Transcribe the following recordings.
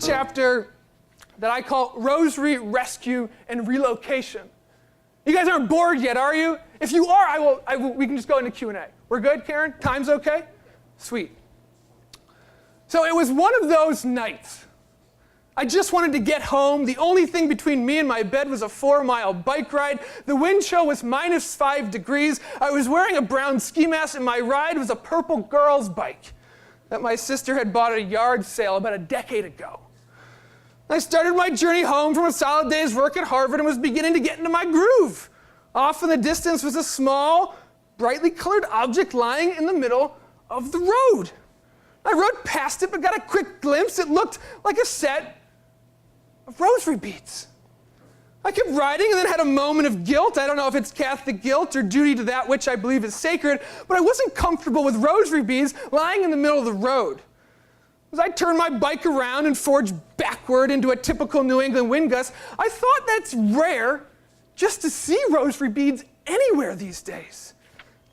chapter that I call Rosary, Rescue, and Relocation. You guys aren't bored yet, are you? If you are, we can just go into Q&A. We're good, Karen? Time's okay? Sweet. So it was one of those nights. I just wanted to get home. The only thing between me and my bed was a 4-mile bike ride. The wind chill was -5 degrees. I was wearing a brown ski mask, and my ride was a purple girl's bike that my sister had bought at a yard sale about a decade ago. I started my journey home from a solid day's work at Harvard and was beginning to get into my groove. Off in the distance was a small, brightly colored object lying in the middle of the road. I rode past it but got a quick glimpse. It looked like a set of rosary beads. I kept riding and then had a moment of guilt. I don't know if it's Catholic guilt or duty to that which I believe is sacred, but I wasn't comfortable with rosary beads lying in the middle of the road. As I turned my bike around and forged backward into a typical New England wind gust, I thought that's rare just to see rosary beads anywhere these days,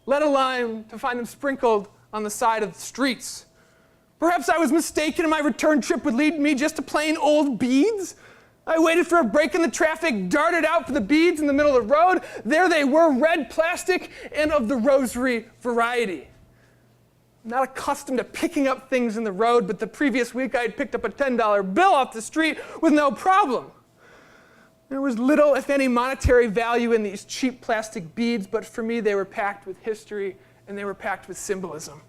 let alone to find them sprinkled on the side of the streets. Perhaps I was mistaken and my return trip would lead me just to plain old beads. I waited for a break in the traffic, darted out for the beads in the middle of the road. There they were, red plastic and of the rosary variety. I'm not accustomed to picking up things in the road, but the previous week I had picked up a $10 bill off the street with no problem. There was little, if any, monetary value in these cheap plastic beads, but for me they were packed with history and they were packed with symbolism.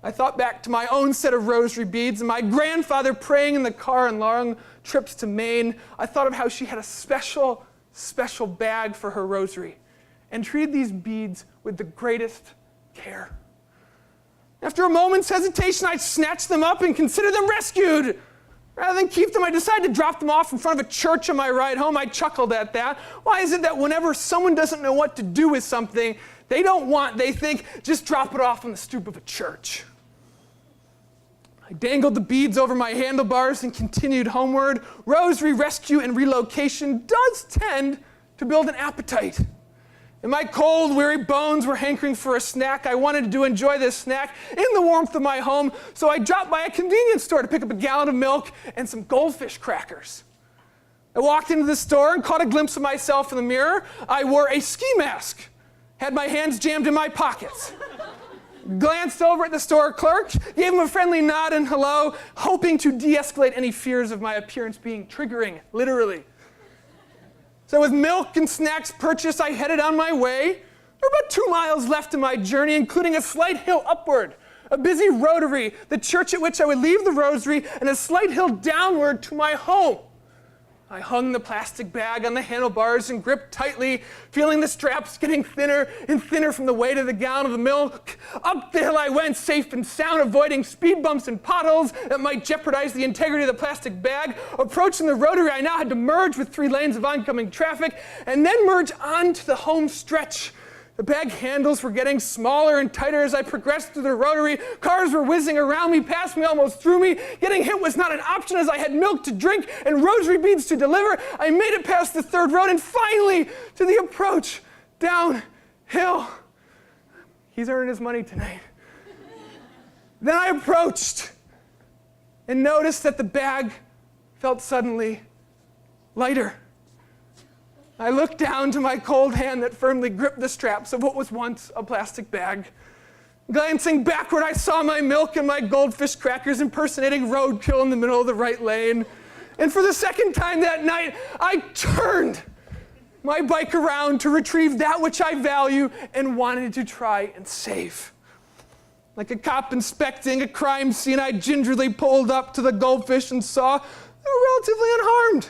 I thought back to my own set of rosary beads and my grandfather praying in the car on long trips to Maine. I thought of how she had a special, special bag for her rosary and treated these beads with the greatest care. After a moment's hesitation, I snatched them up and considered them rescued. Rather than keep them, I decided to drop them off in front of a church on my ride home. I chuckled at that. Why is it that whenever someone doesn't know what to do with something, they think, just drop it off on the stoop of a church? I dangled the beads over my handlebars and continued homeward. Rosary, rescue, and relocation does tend to build an appetite. And my cold, weary bones were hankering for a snack. I wanted to enjoy this snack in the warmth of my home, so I dropped by a convenience store to pick up a gallon of milk and some goldfish crackers. I walked into the store and caught a glimpse of myself in the mirror. I wore a ski mask, had my hands jammed in my pockets, glanced over at the store clerk, gave him a friendly nod and hello, hoping to de-escalate any fears of my appearance being triggering, literally. So with milk and snacks purchased, I headed on my way. There were about 2 miles left in my journey, including a slight hill upward, a busy rotary, the church at which I would leave the rosary, and a slight hill downward to my home. I hung the plastic bag on the handlebars and gripped tightly, feeling the straps getting thinner and thinner from the weight of the gallon of the milk. Up the hill I went, safe and sound, avoiding speed bumps and potholes that might jeopardize the integrity of the plastic bag. Approaching the rotary, I now had to merge with 3 lanes of oncoming traffic and then merge onto the home stretch. The bag handles were getting smaller and tighter as I progressed through the rotary. Cars were whizzing around me, past me, almost through me. Getting hit was not an option as I had milk to drink and rosary beads to deliver. I made it past the 3rd road and finally to the approach downhill. He's earning his money tonight. Then I approached and noticed that the bag felt suddenly lighter. I looked down to my cold hand that firmly gripped the straps of what was once a plastic bag. Glancing backward, I saw my milk and my goldfish crackers impersonating roadkill in the middle of the right lane. And for the second time that night, I turned my bike around to retrieve that which I value and wanted to try and save. Like a cop inspecting a crime scene, I gingerly pulled up to the goldfish and saw they were relatively unharmed.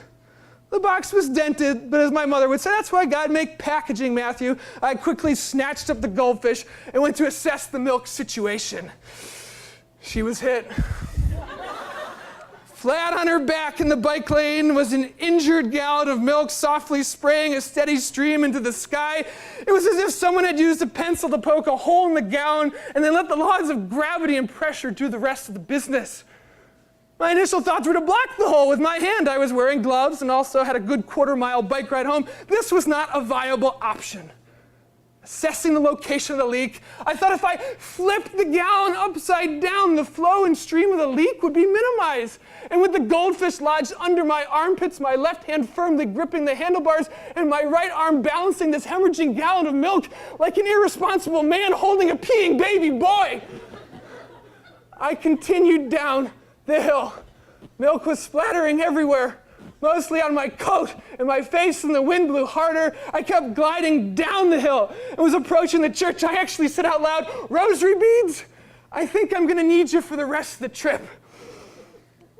The box was dented, but as my mother would say, that's why God make packaging, Matthew. I quickly snatched up the goldfish and went to assess the milk situation. She was hit. Flat on her back in the bike lane was an injured gallon of milk softly spraying a steady stream into the sky. It was as if someone had used a pencil to poke a hole in the gallon and then let the laws of gravity and pressure do the rest of the business. My initial thoughts were to block the hole with my hand. I was wearing gloves and also had a good 1/4-mile bike ride home. This was not a viable option. assessing the location of the leak. I thought if I flipped the gallon upside down, the flow and stream of the leak would be minimized. And with the goldfish lodged under my armpits, my left hand firmly gripping the handlebars, and my right arm balancing this hemorrhaging gallon of milk like an irresponsible man holding a peeing baby boy, I continued down the hill. Milk was splattering everywhere, mostly on my coat and my face, and the wind blew harder. I kept gliding down the hill and was approaching the church. I actually said out loud, "Rosary beads, I think I'm going to need you for the rest of the trip."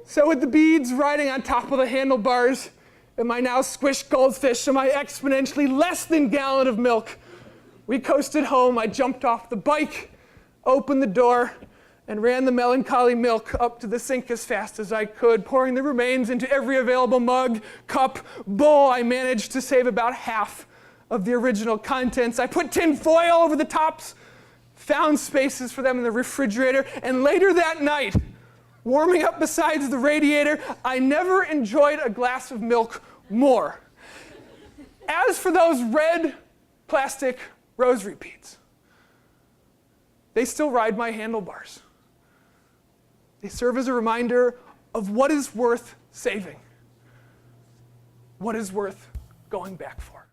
So with the beads riding on top of the handlebars and my now squished goldfish and my exponentially less than gallon of milk, we coasted home. I jumped off the bike, opened the door, and ran the melancholy milk up to the sink as fast as I could, pouring the remains into every available mug, cup, bowl. I managed to save about half of the original contents. I put tin foil over the tops, found spaces for them in the refrigerator, and later that night, warming up beside the radiator, I never enjoyed a glass of milk more. As for those red plastic rosary beads, they still ride my handlebars. They serve as a reminder of what is worth saving, what is worth going back for.